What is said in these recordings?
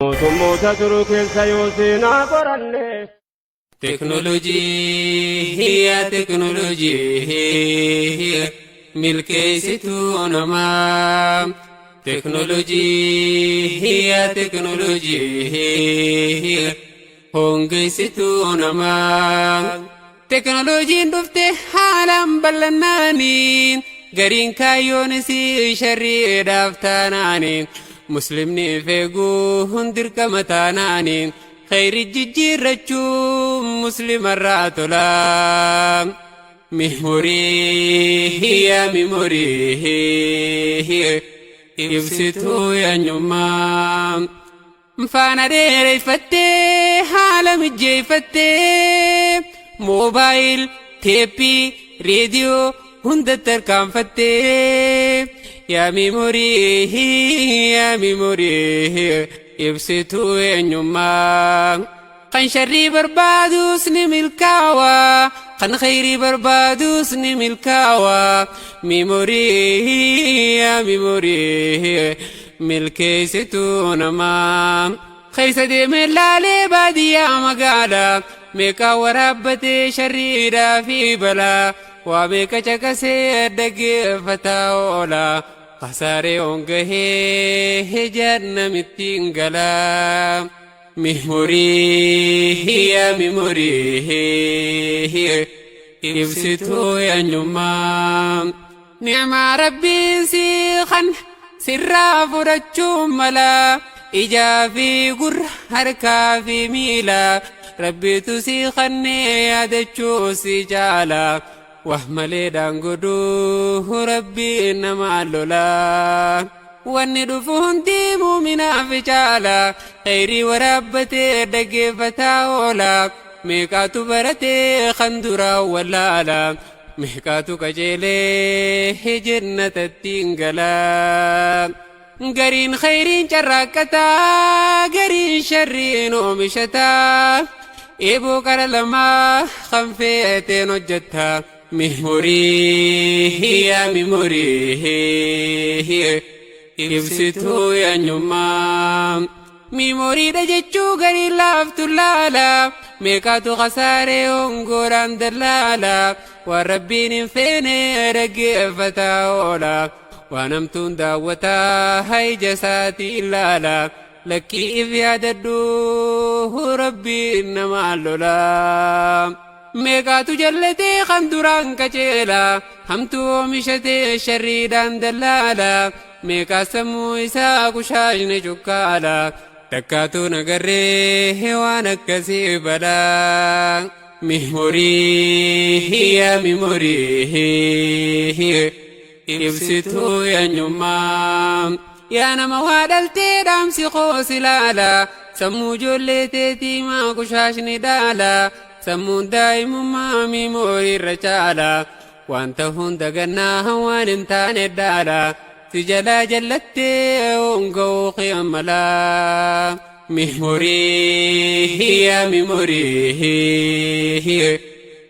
Mootummoota turuu keessa yoo seenaa qoranne. Teknoolojii yaa teknoolojii milkeessituu namaa. Teknoolojii yaa teknoolojii hongeessituu namaa. Teknoolojiin dhufte haalaan bal'annaaniin gariin kaayyoon isii sharriidhaaf taanaaniin muslimni feeguu dirqama taanaaniin khayri jijjiirrachuu muslimarraa tolaa. Mimorii yaa mimorii ibsituu eenyummaa. Faana dheereeffattee haala mijjeeffattee moobaayil teeppii reediyoo hunda tarkaanfattee. Yaa mimorii ibsituu eenyummaa. Kan sharrii barbaadus ni milkaawa kan khayrii barbaadus ni milkaawa. Mimorii yaa mimorii milkeessituu namaa. Keessa deemee laalee baadiyyaa magaalaa meeqa waraabbatee sharriidhaa fi balaa. Waa meeqa caqasee dhaggeeffataa oola. Kasaaree ongahee jannamittiin galaa. Mimorii yaa mimorii ibsituu eenyummaa. Ni'maa rabbiin sii kan sirraa fudhachuun mala. Ijaa fi gurra harkaa fi miila rabbitu sii kannee yaadachuu si jaala. Wahmaleedhaan godhuu rabbiin nama lolaa. Wanni dhufu hundi muuminaaf caala. Khayrii waraabbatee dhaggeeffataa oola. Meeqaatu baratee kan duraa wallaala. Meeqaatu qajeelee jannatatti galaa. Gariin khayriin carraaqqataa gariin sharriin oomishataa. Eeboo qara lamaa kan feeteen hojjetta. Mimorii yaa mimorii ibsituu eenyummaa. Mimoriidha jechuu garii laaftu laala. Meeqaatu kasaaree hongoodhaan dallaala. Waan rabbiin hin feene dhaggeeffataa oola. Waan hamtuun daawwataa haija isaatii ilaala. Lakkiif yaadadhu rabbiin nama lolaa. Meeqaatu jallatee kan duraan qajeela. Hamtuu oomishatee sharriidhaan dallaala. Meeqaa sammuu isaa kushaashne cukkaala. Takkaatu nagarree waan akkasii balaa. Mimorii yaa mimorii ibsituu eenyummaa. Yaa nama waa dhaltee dhaamsi qoosi laala. Sammuu ijoollee teetii maa kushaashni dhaala. Sammuun daa'imummaa mimorii irra caala. Wanta hunda gannaa waan hin taane dhaala. Si jalaa jallattee honga'uu qiyammalaa. Mimorii yaa mimorii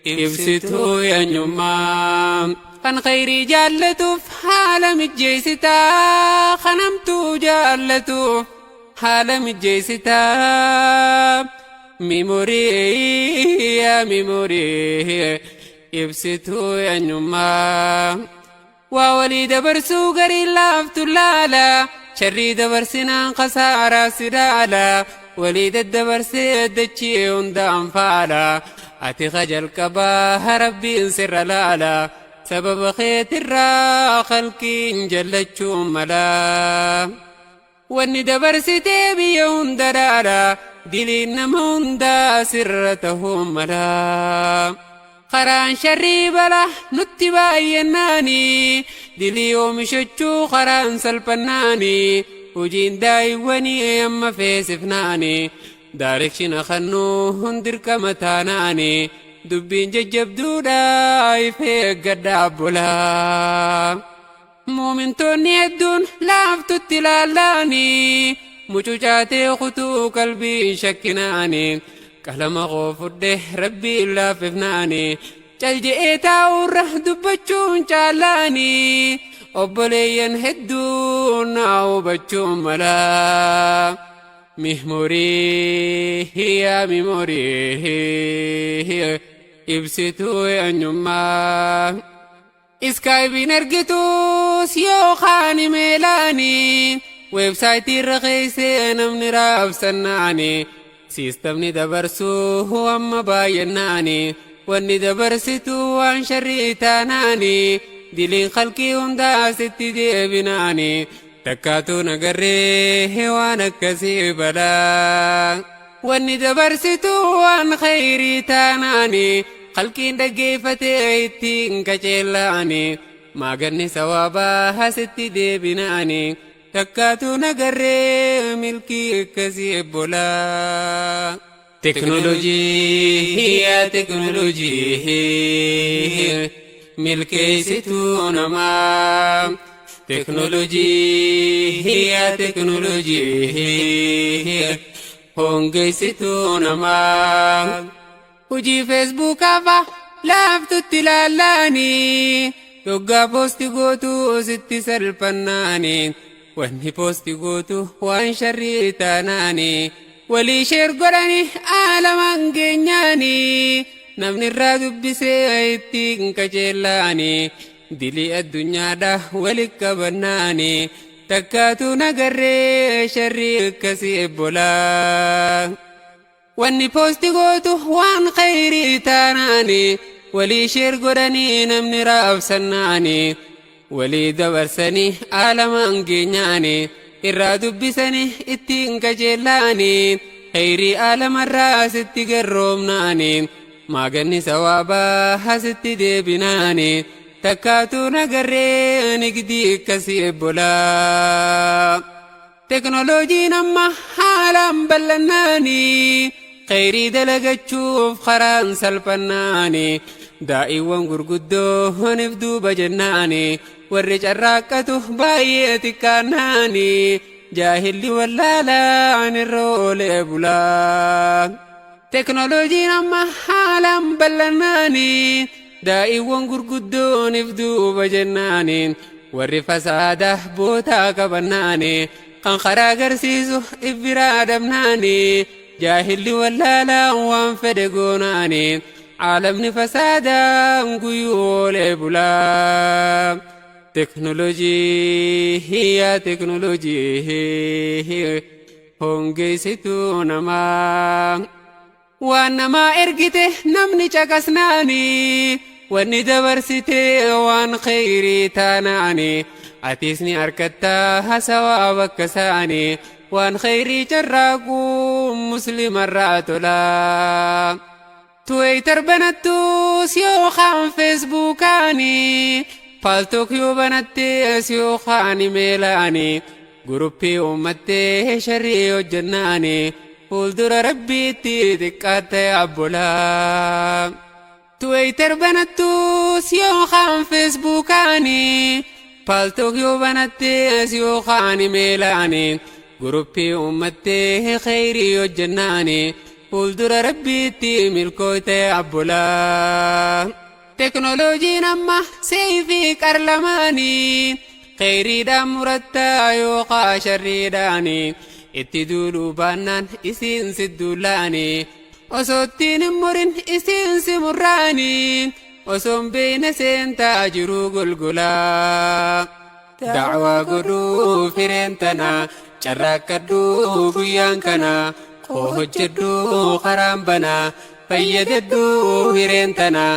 ibsituu eenyummaa. Kan khayrii jaallatuuf haala mijjeessitaa. Kan hamtuu jaallatuuf haala mijjeessitaa. Mimorii yaa mimorii ibsituu eenyummaa. Waa walii dabarsuu garii laaftu laala. Sharrii dabarsinaan khasaaraa si dhaala. Walii daddabarsee dachee hundaan faala. Ati jalqabaa rabbiin sirra laala. Sababa keetirraa khalqiin jallachuun mala. Wanni dabarsitee biyya hunda dhaala. Diliin nama hundaa sirra ta'uu mala. Karaan sharrii bala nutti baay'annaani. Dilii oomishachuu karaan salphannaani. Hojiin daa'imwanii amma feesifnaani. Daarekshina kannuu dirqama taanaani. Dubbiin jajjabduudhaa ifee gaddaa bulaa. Muumintoonni hedduun laaftutti ilaalaani. Mucucaatee kutuu qalbii shakkinaani. Qalama qoofudhe rabbii laafifnaani. Calje'ee taa'urra dubbachuun caalaani. Obboleeyyan hedduun naa hubachuun mala. mihmorii yaa mimorii ibsituu eenyummaa iskaayibiin ergituus yookaan imeelaanii weebsaayitii irra keessee namni raabsannaanii siistamni dabarsuu amma baay'annaanii wanni dabarsituu waan sharrii taanaanii diliin khalqii hundaa sitti deebinaanii takkaatuun agarree waan akkasii balaa wanni dabarsituu waan khayrii taanaanii khalqiin dhaggeeffatee ittiin qaceellaanii maaganni sawaabaa sitti deebinaanii takkaatuun agarree milkii akkasii ebbolaa teknoolojii yaa teknoolojii milkeessituu namaa teknoolojii yaa teknoolojii hongeessituu namaa hojii feesbuukaafa laaftutti ilaalaanii yoggaa poosti gootu sitti salphannaanii wanni poosti gootu waan sharrii taanaanii walii sheer godhanii aalamaan geenyaanii namni irraa dubbisee ittiin qaceellaanii dilii addunyaadha walit qabannaanii takkaatuun agarree sharrii akkasii ebbolaa wanni poosti gootu waan khayrii taanaanii walii sheer godhanii namni raabsannaanii walii dabarsanii aalamaan geenyaanii irraa dubbisanii ittiin qaceellaanii khayrii aalamarraa sitti garroomnaanii maaganni sawaabaa sitti deebinaanii takkaatuun agarree nigdii akkasii ebbolaa teknooloojiin amma haalaan bal'annaanii khayrii dalagachuuf karaan salphannaanii daa'iiwwan gurguddooniif duuba jennaanii warri carraaqqatu baay'ee xiqqaannaanii jaahilli wallaalaan irra oolee bulaa teknooloojiin amma haalaan bal'annaanii daa'iiwwan gurguddooniif duuba jennaanii warri fasaada bootaa qabannaanii kan karaa agarsiisu ibbiraa dabnaanii jaahilli wallaalaan waan fedhe goonaanii caalamni fasaadaan guyyuu oolee bulaa teknoolojii yaa teknoolojii hongeessituu namaa waan namaa ergite namni caqasnaanii wanni dabarsite waan khayrii taanaanii atisni harkattaa hasawaa bakka isaanii waan khayrii carraaquu muslimarraa tolaa tuweeytar banattuus yookaan feesbuukaanii paaltook yoo banattees yookaan imeelaanii guruppii uummattee sharrii hojjannaanii fuuldura rabbiitti xiqqaatte abbolaa tuweeytar banattuus yookaan feesbuukaanii paaltook yoo banattees yookaan imeelaanii guruppii uummattee khayrii hojjannaanii fuuldura rabbiitti milkooyte abbolaa teknooloojiin amma seeyfii qarlamaanii khayriidhaan murattaa yookaan sharriidhaanii itti duuluu baannaan isiin sidduulaanii osoo ittiin hin murin isiin si murraanii osoon beeyna seentaa jiruu golgolaa dacwaa godhuu fireen tanaa carraaqqadhuu guyyaan kanaa hojjedhuu karaan banaa fayyadadhuu hireen tanaa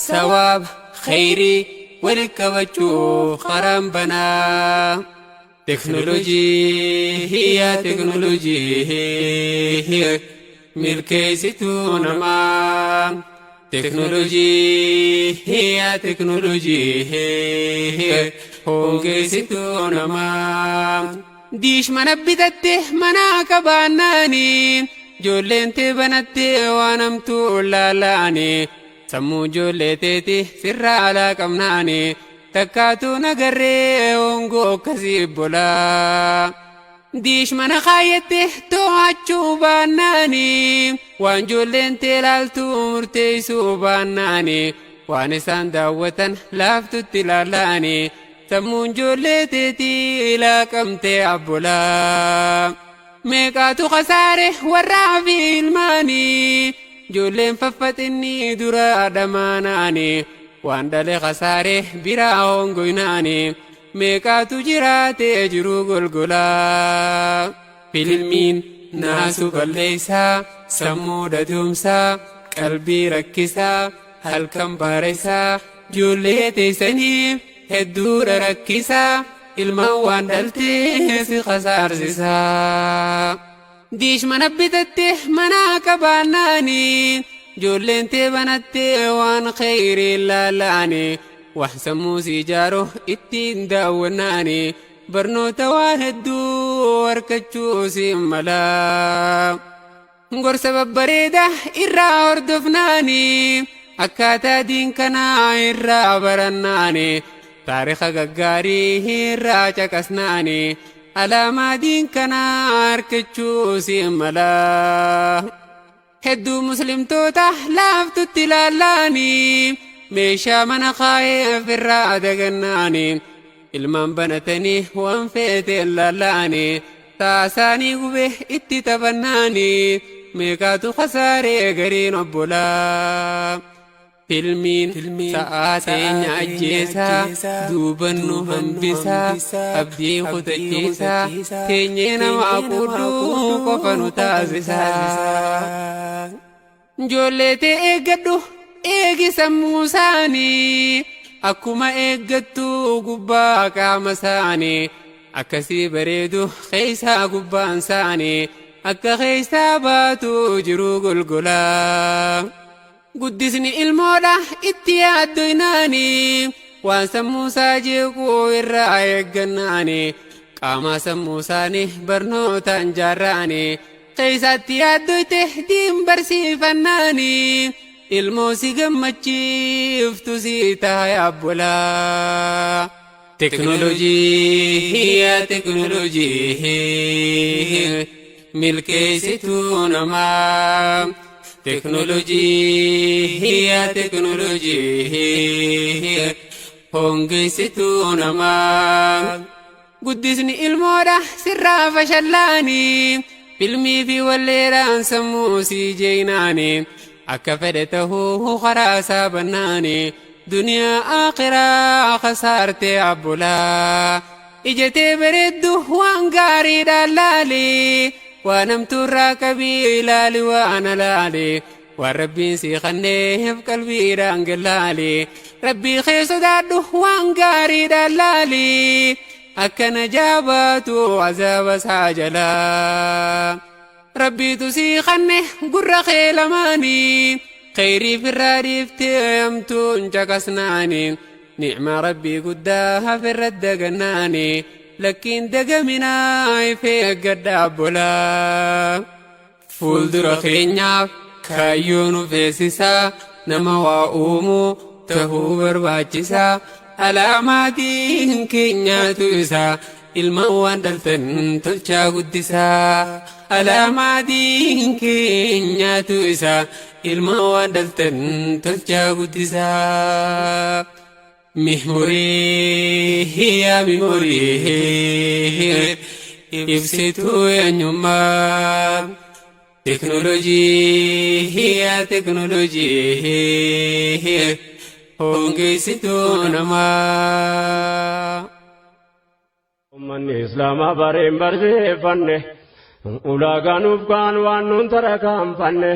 sawaab khayrii walit qabachuu karaan banaa teknoolojii yaa teknoolojii milkeessituu namaa teknoolojii yaa teknoolojii hongeessituu namaa diish mana bitatte manaa qabaannaanii ijoolleen tee banatte waan hamtuu laalaanii sammuu ijoollee teeti sirraa alaa qabnaanii takkaatuun agarree hongoo akkasii bolaa diish mana kaayyette to'achuu baannaanii waan ijoolleen tee laaltuu murteessuu baannaanii waan isaan daawwatan laaftutti ilaalaanii sammuun ijoollee teetii laaqamtee abbolaa meeqaatu khasaare warraa fi ilmaanii ijoolleen faffaxinni dura dhamaanaani waan dhale khasaare biraa hongoynaani meeqaatu jiraatee jiru golgolaa filmiin naasu balleeysaa sammuu dadumsaa qalbii rakkisaa halkan baaraysaa ijoollee teessaniif hedduudha rakkisaa ilmaan waan dhaltee si khasaarsisaa diish mana bitatte mana qabaannaani ijoolleen tee banatte waan khayrii laalaani wax sammuu si ijaaro ittiin daawwannaani barnoota waan hedduu harkachuu si malaa gorsa babbareeda irraa hordofnaani akkaataa diin kanaa irraa barannaani taariikha gaggaarii irraa caqasnaani alaamaa diin kanaa harkachuu si malaa hedduu muslimtoota laaftutti ilaallaani meeshaa mana kaayeef irraa dagannaani ilmaan banatanii waan feeteen laalaani taasaanii gube itti taphannaani meeqaatu khasaaree gariin obbolaa filmiin sa'aa teenya ajjeesaa duubannu hambisaa abdii kutachiisaa teenyee nama aquudhuu qofa nu taasisaa ijoollee tee eeggadhu eegi sammuu isaanii akkuma eeggattu gubbaa qaama isaanii akkasii bareedu keeysaa gubbaan isaanii akka keeysaa baatu jiru golgolaa guddisni ilmoodha itti yaaddoynaani waan sammuu isaa jeequu irraa eeggannaani qaama sammuu isaanii barnootaan jaarraani keeysaatti yaaddoyte diin barsiifannaani ilmoo si gammachiiftu si tahay abbolaa teknoolojii milkeessituu namaa teknoolojii hongeessituu namaa guddisni ilmoodha sirraa fashallaani filmii fi walleedhaan sammuu si jeynaani akka fedhe tahuu karaa saabannaani duniyaa akhiraa khasaarte abbolaa ijatee bareeddu waan gaariidhaan laali waan hamtuurraa qabii ilaali waan alaali waan rabbiin si kanneef qalbiidhaan gallaali rabbii kee sodaadhu waan gaariidhaan laali akka najaabaatu azaaba isaa jalaa rabbiitu si kanne gurra kee lamaani khayrii firraa dhiiftee hamtuun caqasnaani ni'maa rabbii guddaa hafirra dagannaani lakkiin dagaminaa ifee eeggadha abbolaa fuuldura keenyaaf kaayyoo nu feesisaa nama waa uumuu tahuu barbaachisaa alaamaatiin keenyaatu isaa ilmaan waan dhaltan tolchaa guddisaa alaamaatiin keenyaatu isaa ilmaan waan dhaltan tolchaa guddisaa mihmurii yaa mihmurii ibsituu eenyummaa teknoolojii yaa teknoolojii hongeessituu namaa ummanni islaamaa bareen barsiifanne ulaagaa nuuf kaan waan nuun tara kaanfanne